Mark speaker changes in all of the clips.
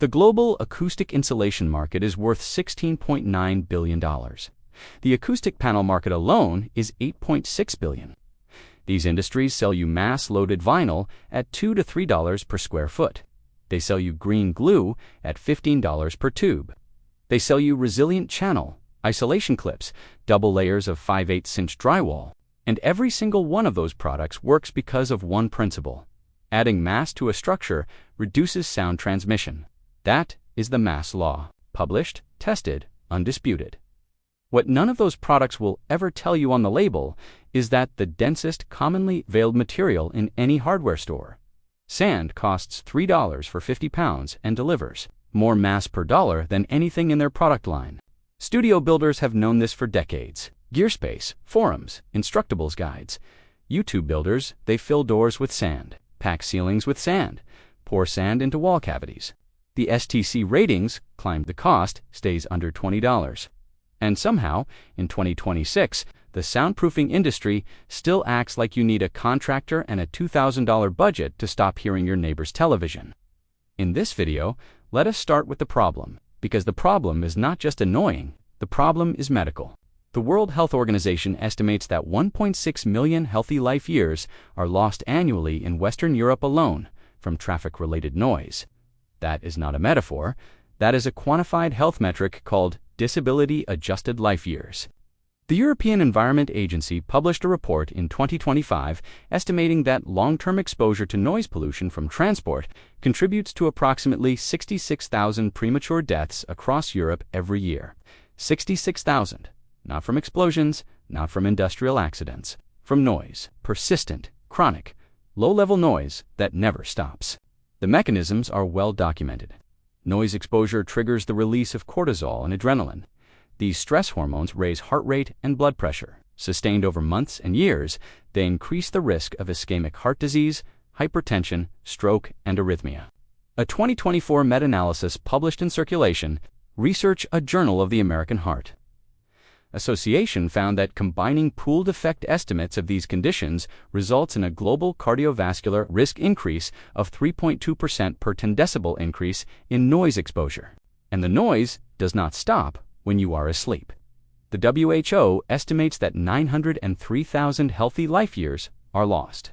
Speaker 1: The global acoustic insulation market is worth $16.9 billion. The acoustic panel market alone is $8.6 billion. These industries sell you mass-loaded vinyl at $2 to $3 per square foot. They sell you green glue at $15 per tube. They sell you resilient channel, isolation clips, double layers of 5/8" drywall. And every single one of those products works because of one principle. Adding mass to a structure reduces sound transmission. That is the mass law. Published, tested, undisputed. What none of those products will ever tell you on the label is that the densest commonly veiled material in any hardware store. Sand costs $3 for 50 pounds and delivers more mass per dollar than anything in their product line. Studio builders have known this for decades. Gearspace, forums, Instructables guides. YouTube builders, they fill doors with sand, pack ceilings with sand, pour sand into wall cavities. The STC ratings climbed, the cost stays under $20. And somehow, in 2026, the soundproofing industry still acts like you need a contractor and a $2,000 budget to stop hearing your neighbor's television. In this video, let us start with the problem, because the problem is not just annoying, the problem is medical. The World Health Organization estimates that 1.6 million healthy life years are lost annually in Western Europe alone from traffic-related noise. That is not a metaphor. That is a quantified health metric called disability-adjusted life years. The European Environment Agency published a report in 2025 estimating that long-term exposure to noise pollution from transport contributes to approximately 66,000 premature deaths across Europe every year. 66,000. Not from explosions, not from industrial accidents, from noise, persistent, chronic, low-level noise that never stops. The mechanisms are well documented. Noise exposure triggers the release of cortisol and adrenaline. These stress hormones raise heart rate and blood pressure. Sustained over months and years, they increase the risk of ischemic heart disease, hypertension, stroke, and arrhythmia. A 2024 meta-analysis published in Circulation, Research, a Journal of the American Heart Association found that combining pooled effect estimates of these conditions results in a global cardiovascular risk increase of 3.2% per 10 decibel increase in noise exposure. And the noise does not stop when you are asleep. The WHO estimates that 903,000 healthy life years are lost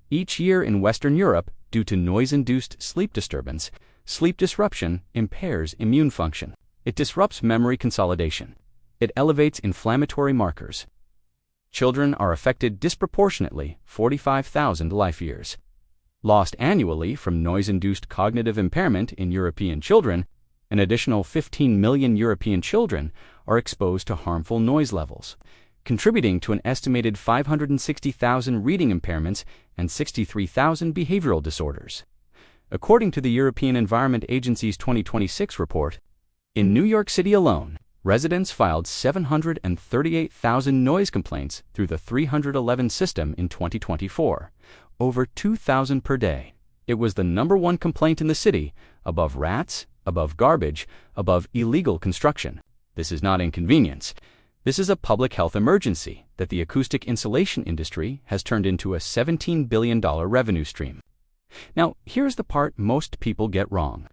Speaker 1: each year in Western Europe due to noise-induced sleep disturbance. Sleep disruption impairs immune function. It disrupts memory consolidation. It elevates inflammatory markers. Children are affected disproportionately, 45,000 life years lost annually from noise-induced cognitive impairment in European children. An additional 15 million European children are exposed to harmful noise levels, contributing to an estimated 560,000 reading impairments and 63,000 behavioral disorders. According to the European Environment Agency's 2026 report, in New York City alone, residents filed 738,000 noise complaints through the 311 system in 2024, over 2,000 per day. It was the #1 complaint in the city, above rats, above garbage, above illegal construction. This is not inconvenience. This is a public health emergency that the acoustic insulation industry has turned into a $17 billion revenue stream. Now, here's the part most people get wrong.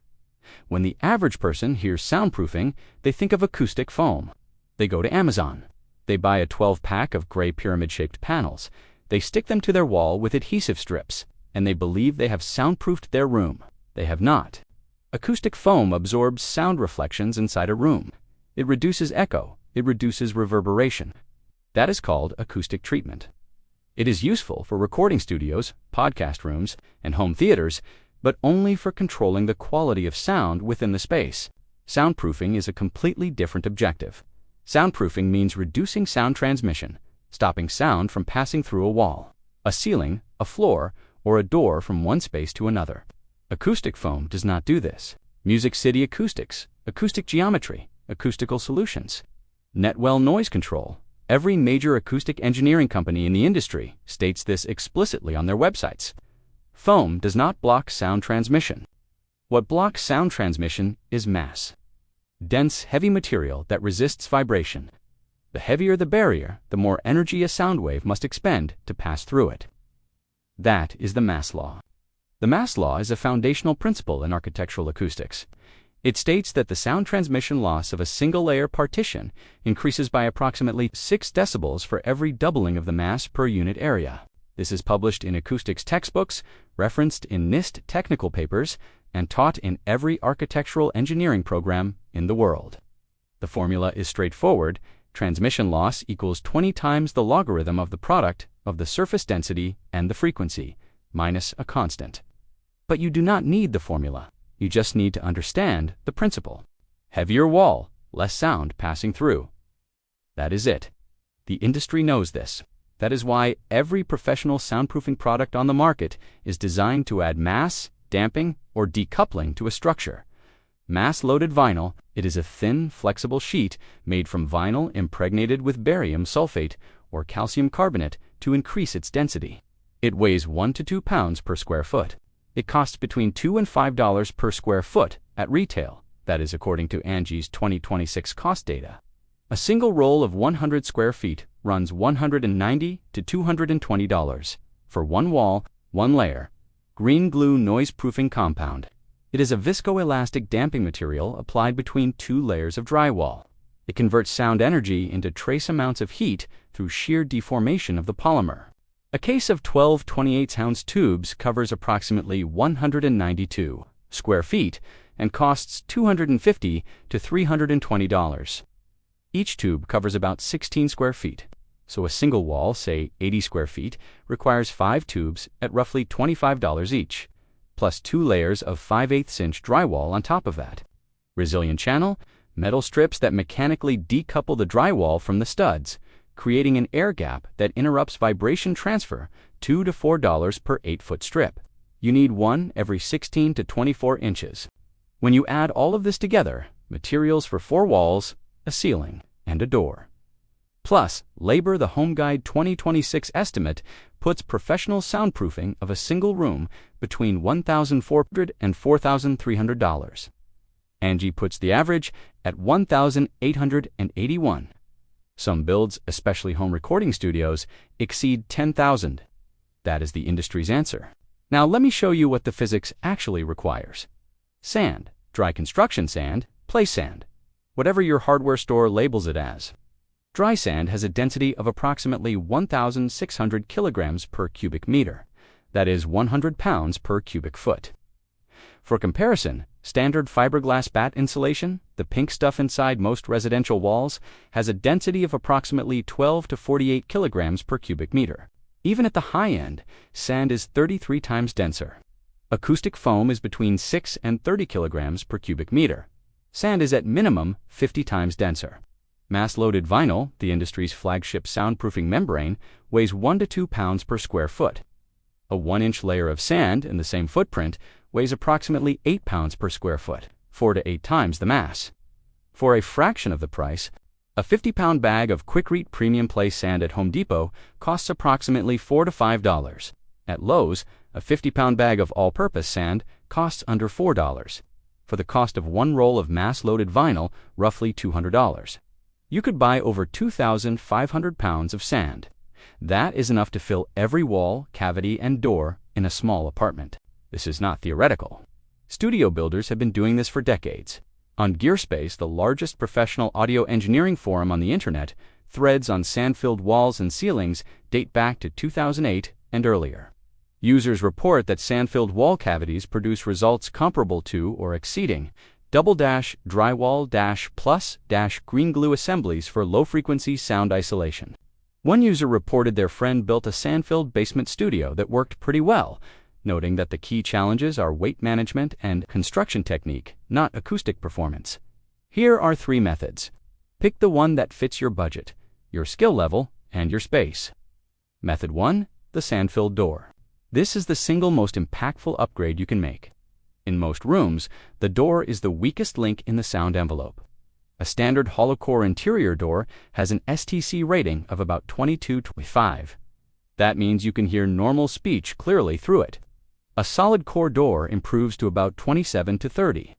Speaker 1: When the average person hears soundproofing, they think of acoustic foam. They go to Amazon. They buy a 12-pack of gray pyramid-shaped panels. They stick them to their wall with adhesive strips, and they believe they have soundproofed their room. They have not. Acoustic foam absorbs sound reflections inside a room. It reduces echo. It reduces reverberation. That is called acoustic treatment. It is useful for recording studios, podcast rooms, and home theaters, but only for controlling the quality of sound within the space. Soundproofing is a completely different objective. Soundproofing means reducing sound transmission, stopping sound from passing through a wall, a ceiling, a floor, or a door from one space to another. Acoustic foam does not do this. Music City Acoustics, Acoustic Geometry, Acoustical Solutions, Netwell Noise Control. Every major acoustic engineering company in the industry states this explicitly on their websites. Foam does not block sound transmission. What blocks sound transmission is mass. Dense, heavy material that resists vibration. The heavier the barrier, the more energy a sound wave must expend to pass through it. That is the mass law. The mass law is a foundational principle in architectural acoustics. It states that the sound transmission loss of a single-layer partition increases by approximately 6 decibels for every doubling of the mass per unit area. This is published in acoustics textbooks, referenced in NIST technical papers, and taught in every architectural engineering program in the world. The formula is straightforward. Transmission loss equals 20 times the logarithm of the product of the surface density and the frequency, minus a constant. But you do not need the formula. You just need to understand the principle. Heavier wall, less sound passing through. That is it. The industry knows this. That is why every professional soundproofing product on the market is designed to add mass, damping, or decoupling to a structure. Mass-loaded vinyl, it is a thin, flexible sheet made from vinyl impregnated with barium sulfate or calcium carbonate to increase its density. It weighs 1 to 2 pounds per square foot. It costs between $2 and $5 per square foot at retail. That is according to Angi's 2026 cost data. A single roll of 100 square feet runs $190 to $220 for one wall, one layer. Green glue noise-proofing compound. It is a viscoelastic damping material applied between 2 layers of drywall. It converts sound energy into trace amounts of heat through shear deformation of the polymer. A case of 12 28-ounce tubes covers approximately 192 square feet and costs $250 to $320. Each tube covers about 16 square feet, so a single wall, say 80 square feet, requires 5 tubes at roughly $25 each, plus 2 layers of 5/8-inch drywall on top of that. Resilient channel, metal strips that mechanically decouple the drywall from the studs, creating an air gap that interrupts vibration transfer, $2 to $4 per 8-foot strip. You need one every 16 to 24 inches. When you add all of this together, materials for 4 walls, a ceiling, and a door. Plus, Labor the Home Guide 2026 estimate puts professional soundproofing of a single room between $1,400 and $4,300. Angi puts the average at $1,881. Some builds, especially home recording studios, exceed $10,000. That is the industry's answer. Now let me show you what the physics actually requires. Sand, dry construction sand, place sand, whatever your hardware store labels it as. Dry sand has a density of approximately 1,600 kilograms per cubic meter. That is 100 pounds per cubic foot. For comparison, standard fiberglass bat insulation, the pink stuff inside most residential walls, has a density of approximately 12 to 48 kilograms per cubic meter. Even at the high end, sand is 33 times denser. Acoustic foam is between 6 and 30 kilograms per cubic meter. Sand is at minimum 50 times denser. Mass-loaded vinyl, the industry's flagship soundproofing membrane, weighs 1 to 2 pounds per square foot. A 1-inch layer of sand in the same footprint weighs approximately 8 pounds per square foot, 4 to 8 times the mass. For a fraction of the price, a 50-pound bag of QuietRock premium place sand at Home Depot costs approximately $4 to $5. At Lowe's, a 50-pound bag of all-purpose sand costs under $4. For the cost of one roll of mass-loaded vinyl, roughly $200. You could buy over 2,500 pounds of sand. That is enough to fill every wall, cavity, and door in a small apartment. This is not theoretical. Studio builders have been doing this for decades. On Gearspace, the largest professional audio engineering forum on the internet, threads on sand-filled walls and ceilings date back to 2008 and earlier. Users report that sand-filled wall cavities produce results comparable to or exceeding drywall-plus-green glue assemblies for low-frequency sound isolation. One user reported their friend built a sand-filled basement studio that worked pretty well, noting that the key challenges are weight management and construction technique, not acoustic performance. Here are 3 methods. Pick the one that fits your budget, your skill level, and your space. Method 1, the sand-filled door. This is the single most impactful upgrade you can make. In most rooms, the door is the weakest link in the sound envelope. A standard hollow-core interior door has an STC rating of about 22-25. That means you can hear normal speech clearly through it. A solid core door improves to about 27-30.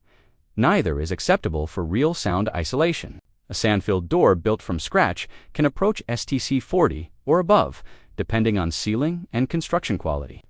Speaker 1: Neither is acceptable for real sound isolation. A sand-filled door built from scratch can approach STC 40 or above, depending on ceiling and construction quality.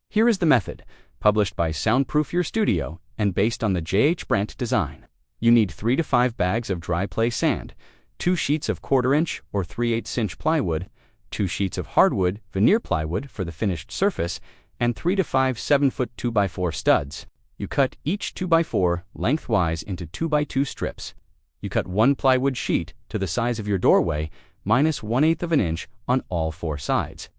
Speaker 1: Here is the method. published by Soundproof Your Studio and based on the J.H. Brandt design. You need 3 to 5 bags of dry play sand, 2 sheets of 1/4" or 3/8" inch plywood, 2 sheets of hardwood veneer plywood for the finished surface, and 3 to 5 7-foot 2x4 studs. You cut each 2x4 lengthwise into 2x2 strips. You cut 1 plywood sheet to the size of your doorway minus 1/8 inch on all 4 sides.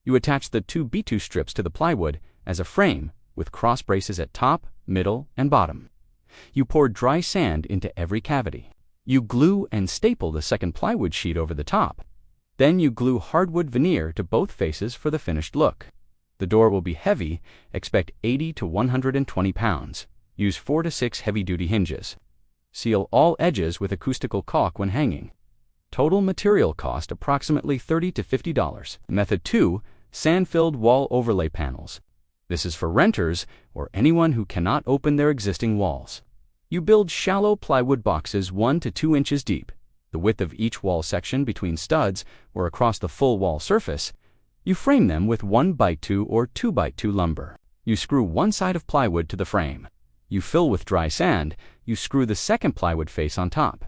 Speaker 1: You attach the 2 B2 strips to the plywood as a frame with cross braces at top, middle, and bottom. You pour dry sand into every cavity. You glue and staple the second plywood sheet over the top. Then you glue hardwood veneer to both faces for the finished look. The door will be heavy, expect 80 to 120 pounds. Use 4 to 6 heavy-duty hinges. Seal all edges with acoustical caulk when hanging. Total material cost approximately $30 to $50. Method 2. Sand-filled wall overlay panels. This is for renters or anyone who cannot open their existing walls. You build shallow plywood boxes 1 to 2 inches deep, the width of each wall section between studs or across the full wall surface. You frame them with 1x2 or 2x2 lumber. You screw one side of plywood to the frame. You fill with dry sand. You screw the second plywood face on top.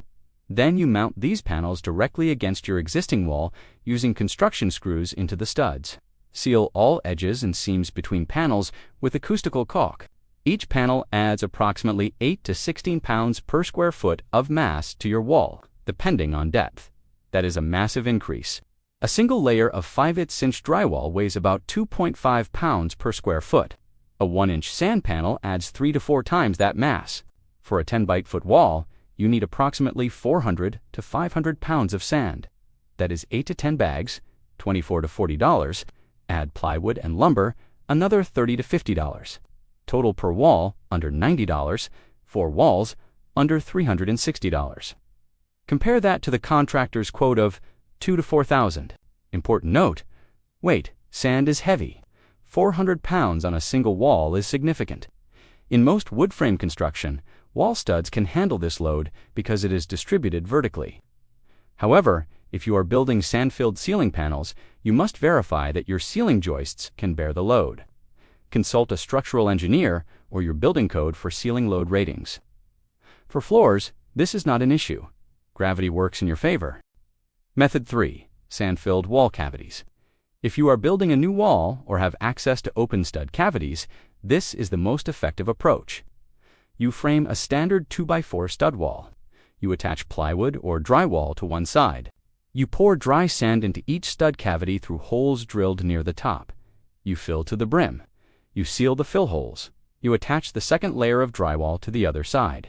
Speaker 1: Then you mount these panels directly against your existing wall using construction screws into the studs. Seal all edges and seams between panels with acoustical caulk. Each panel adds approximately 8 to 16 pounds per square foot of mass to your wall, depending on depth. That is a massive increase. A single layer of 5/8 inch drywall weighs about 2.5 pounds per square foot. A 1-inch sand panel adds 3 to 4 times that mass. For a 10-by-foot wall, you need approximately 400 to 500 pounds of sand. That is 8 to 10 bags, $24 to $40. Add plywood and lumber, another $30 to $50. Total per wall, under $90. 4 walls, under $360. Compare that to the contractor's quote of $2,000 to $4,000. Important note: weight, sand is heavy. 400 pounds on a single wall is significant. In most wood frame construction, wall studs can handle this load because it is distributed vertically. However, if you are building sand-filled ceiling panels, you must verify that your ceiling joists can bear the load. Consult a structural engineer or your building code for ceiling load ratings. For floors, this is not an issue. Gravity works in your favor. Method 3. Sand-filled wall cavities. If you are building a new wall or have access to open stud cavities, this is the most effective approach. You frame a standard 2x4 stud wall. You attach plywood or drywall to one side. You pour dry sand into each stud cavity through holes drilled near the top. You fill to the brim. You seal the fill holes. You attach the second layer of drywall to the other side.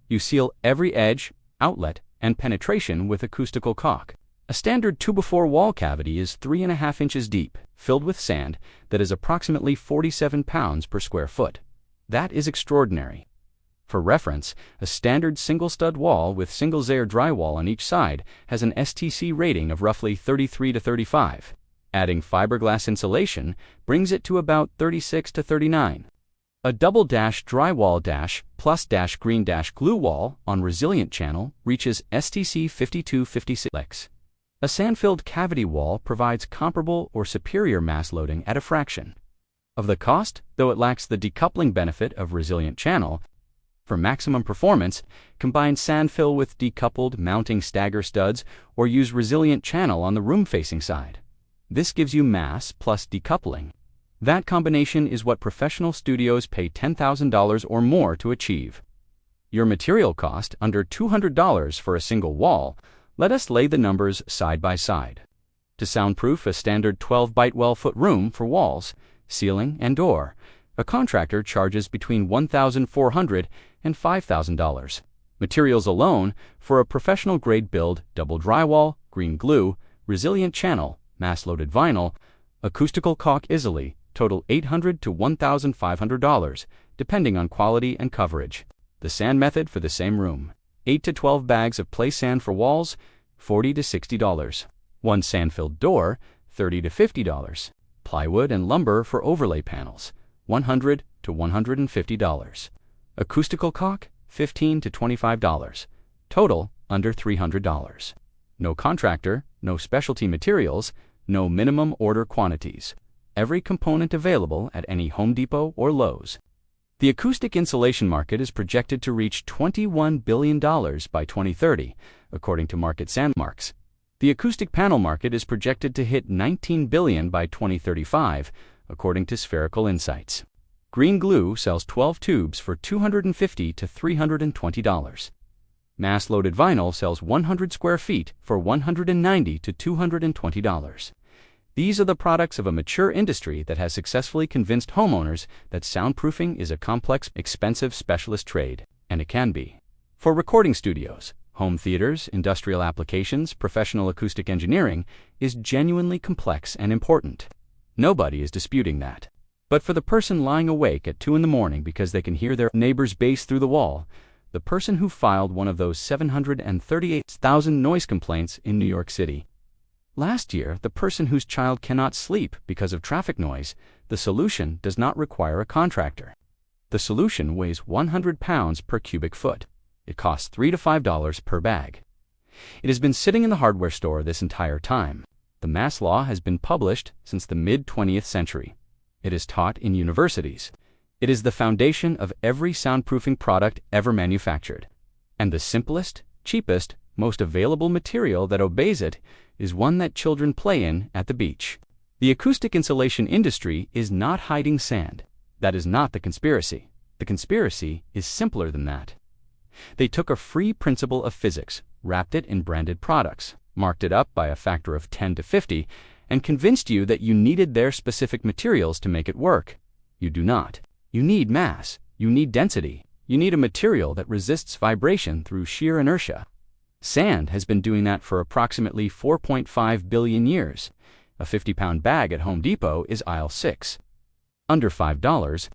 Speaker 1: You seal every edge, outlet, and penetration with acoustical caulk. A standard 2x4 wall cavity is 3.5 inches deep, filled with sand that is approximately 47 pounds per square foot. That is extraordinary. For reference, a standard single-stud wall with single-layer drywall on each side has an STC rating of roughly 33 to 35. Adding fiberglass insulation brings it to about 36 to 39. A double-dash drywall dash plus dash green dash glue wall on resilient channel reaches STC 52-56. A sand-filled cavity wall provides comparable or superior mass loading at a fraction of the cost, though it lacks the decoupling benefit of resilient channel. For maximum performance, combine sand fill with decoupled mounting stagger studs or use resilient channel on the room-facing side. This gives you mass plus decoupling. That combination is what professional studios pay $10,000 or more to achieve. Your material cost under $200 for a single wall. Let us lay the numbers side by side. To soundproof a standard 12-by-12-foot room for walls, ceiling, and door, a contractor charges between $1,400 and $5,000. Materials alone for a professional-grade build: double drywall, green glue, resilient channel, mass-loaded vinyl, acoustical caulk easily, total $800 to $1,500, depending on quality and coverage. The sand method for the same room: 8 to 12 bags of play sand for walls, $40 to $60. One sand-filled door, $30 to $50. Plywood and lumber for overlay panels, $100 to $150. Acoustical caulk, $15 to $25. Total, under $300. No contractor, no specialty materials, no minimum order quantities. every component available at any Home Depot or Lowe's. The acoustic insulation market is projected to reach $21 billion by 2030, according to Market Sandmarks. The acoustic panel market is projected to hit $19 billion by 2035, according to Spherical Insights. Green glue sells 12 tubes for $250 to $320. Mass-loaded vinyl sells 100 square feet for $190 to $220. These are the products of a mature industry that has successfully convinced homeowners that soundproofing is a complex, expensive specialist trade, and it can be. For recording studios, home theaters, industrial applications, professional acoustic engineering is genuinely complex and important. Nobody is disputing that. But for the person lying awake at 2 in the morning because they can hear their neighbor's bass through the wall, the person who filed one of those 738,000 noise complaints in New York City last year, the person whose child cannot sleep because of traffic noise, the solution does not require a contractor. The solution weighs 100 pounds per cubic foot. It costs $3 to $5 per bag. It has been sitting in the hardware store this entire time. The mass law has been published since the mid-20th century. It is taught in universities. It is the foundation of every soundproofing product ever manufactured. And the simplest, cheapest, most available material that obeys it is one that children play in at the beach. The acoustic insulation industry is not hiding sand. That is not the conspiracy. The conspiracy is simpler than that. They took a free principle of physics, wrapped it in branded products, marked it up by a factor of 10 to 50, and convinced you that you needed their specific materials to make it work. You do not. You need mass. You need density. You need a material that resists vibration through sheer inertia. Sand has been doing that for approximately 4.5 billion years. A 50-pound bag at Home Depot is aisle 6. Under $5.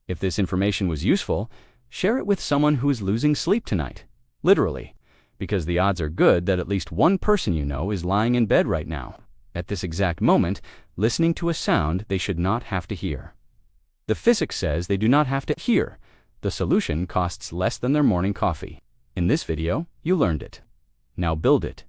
Speaker 1: If this information was useful, share it with someone who is losing sleep tonight. Literally. Because the odds are good that at least one person you know is lying in bed right now, at this exact moment, listening to a sound they should not have to hear. The physics says they do not have to hear. The solution costs less than their morning coffee. In this video, you learned it. Now build it.